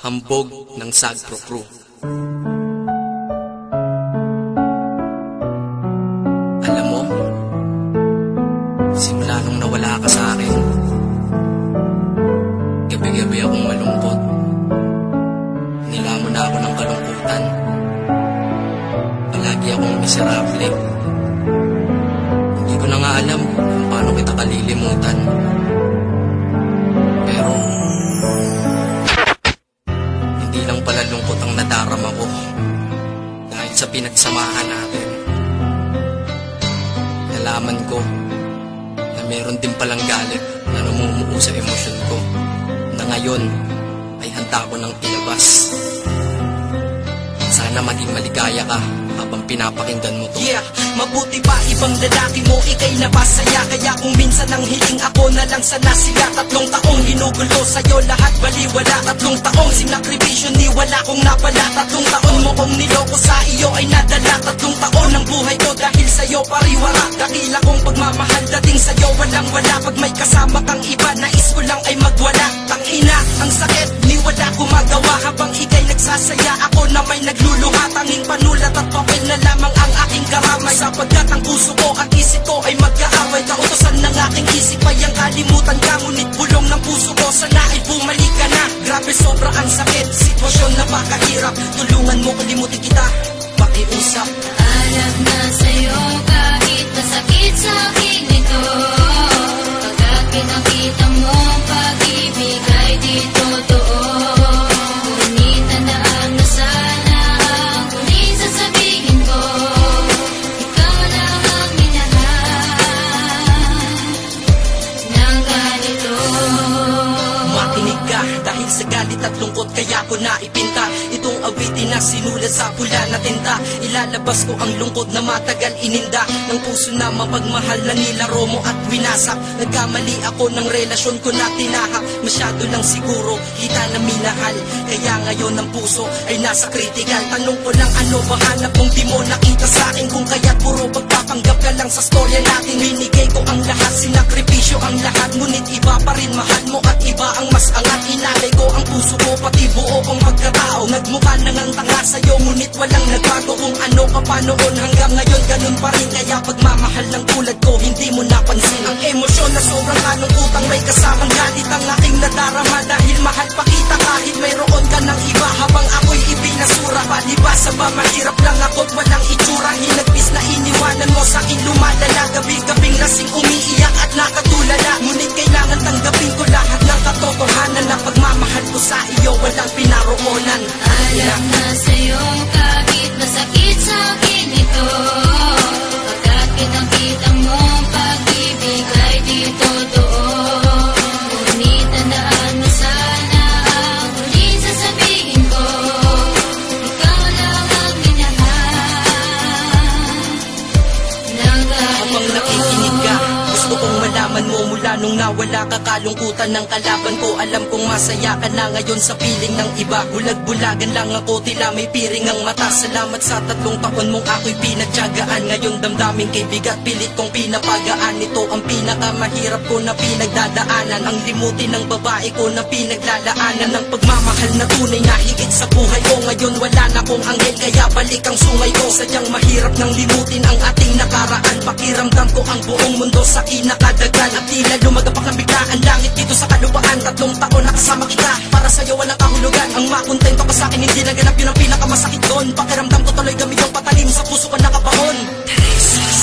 Hambog ng Sagpro Crew. Alam mo, simula nung nawala ka sa akin, gabi-gabi akong malungkot. Nilamon na ako ng kalungkutan. Palagi akong miserable. Hindi ko na nga alam kung paano kita kalilimutan. Pero hindi lang pala lungkot ang nadarama ko dahil sa pinagsamahan natin. Nalaman ko na meron din palang galit na namumuo sa emosyon ko na ngayon ay handa ko nang ilabas. Sana maging maligaya ka habang pinapakinggan mo to. Yeah, mabuti pa ibang lalaki mo, ikay napasaya. Kaya kung minsan ang hiling ako na lang sana sila. 3 taong ginugulo sa'yo, lahat baliwala. 3 taong sinakripisyo, ni wala kong napala. 3 taon mo kong niloko, sa iyo ay nadala. 3 taon ng buhay ko dahil sa'yo pariwara. Dakila kong pagmamahal dating sa'yo walang wala. Pag may kasama kang iba, nais ko lang ay magwala. Tangina, ang sakit, ni wala gumagawa. Habang ikay nagsasaya, ako na may nagluluha. Tanging panulat at papel na lamang ang aking karamay. Sapagkat ang puso ko at isip ko ay magkaaway. Kautosan ng aking isip ay ang kalimutan ka. Ngunit bulong ng puso ko, sana ay bumalik ka na. Grabe sobra ang sakit, sitwasyon na pakahirap. Tulungan mo kalimutin kita, pakiusap. Alam na sa'yo kahit masakit sa akin ito. Pagkat pinakita mo ang pag-ibig ay di totoo. Ngunit tandaan na sana ang huling sasabihin ko. Ikaw lang ang minahal ng ganito. Makinig ka, dahil sa galit at lungkot kaya ko na ipinta itong awitin na sinulat sa pula na tinta. Ilalabas ko ang lungkot na matagal ininda ng puso na mapagmahal na nilaro mo at winasak. Nagkamali ako ng relasyon ko na tinahak. Masyado lang siguro kita na minahal, kaya ngayon ang puso ay nasa critical. Tanong ko lang, ano ba hanap kung di mo nakita sa akin? Kung kaya't puro pagpapanggap ka lang sa storya natin. Binigay ko ang lahat, sinakripisyo ang lahat. Ngunit iba pa rin mahal mo at iba ang mas angat. Inalay ko ang puso ko, pati buo kong pagkatao. Nagmukha nang ang tanga sa'yo, ngunit walang nagbago. Kung ano ka pa noon hanggang ngayon ganun pa rin. Kaya pagmamahal ng tulad ko hindi mo napansin. Ang emosyon na sobrang kalungkutang may kasamang galit ang aking nadarama. Dahil mahal pa kita kahit mayroon ka ng iba. Habang ako'y ibinasura, palibasa ba mahirap lang ako't walang itsura. Hinagpis na iniwanan mo sa'kin lumalala. Gabi-gabing lasing umiiyak at nakatulala. Ngunit kailangan tanggapin ko lahat ng katotohanan na pagmamahal ko sa iyo walang pinaroonan. Alam na sa'yo kahit masakit sa akin ito. Pagkat kitang-kita mo ang pag-ibig ay di totoo. Ngunit tandaan mo sana ang huling sasabihin ko. Ikaw lang ang minahal ng Habang nakikinig ka, gusto kong malaman mo mula nung nawala ka, kalungkutan ng kalaban ko. Alam kong masaya ka na ngayon sa piling ng iba. Bulag-bulagan lang ako, tila may piring ang mata. Salamat sa 3 taon mong ako'y pinagtiyagaan. Ngayon damdamin kay bigat, pilit kong pinapagaan. Ito ang pinakamahirap ko na pinagdadaanan. Ang limutin ng babae ko na pinaglalaanan. Ang pagmamahal na tunay na higit sa buhay ko. Ngayon wala na kong anghel, kaya balik ang sungay ko. Sadyang mahirap nang limutin ang ating nakaraan. Pakiramdam ko ang buong mundo sa kinakadagan. At tila lumagapak ng biglaan langit dito sa kalupaan. 3 taon nakasama kita, para sa'yo walang kahulugan. Ang makontento ka sa'kin hindi naganap, yun ang pinakamasakit doon. Pakiramdam ko tuloy kami yung patalim sa puso ko nakabahon.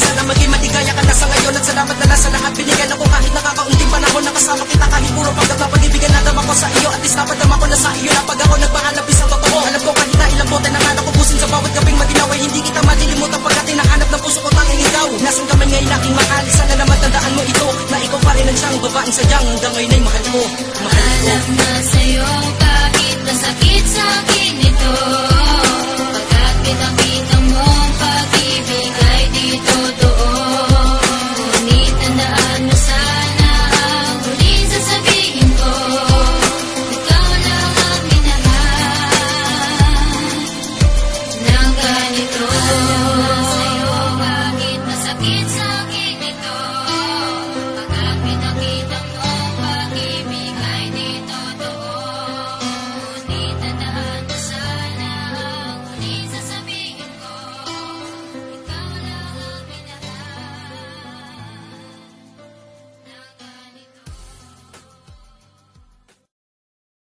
Sana maging maligaya ka na sa ngayon. At salamat na lang sa lahat binigyan ako kahit nakakaunting panahon. Nakasama kita kahit puro panggap na pag-ibigan na dama ko sa iyo. At least napadama ko na sa iyo na pag ako nagpahanap isang totoo. Alam ko kahit na ilang bote na nga nakubusin sa bawat gabing matinaw ay hindi kita malilimutan. Pagkat hinahanap ng puso ko tanging ikaw. Nasaan ka man ngayon aking mahal, sana naman tandaan mo ito na ikaw pa rin ang siyang babaeng sadyang hanggang ngayon ay mahal mo. Mahal ko. Alam na sa'yo kahit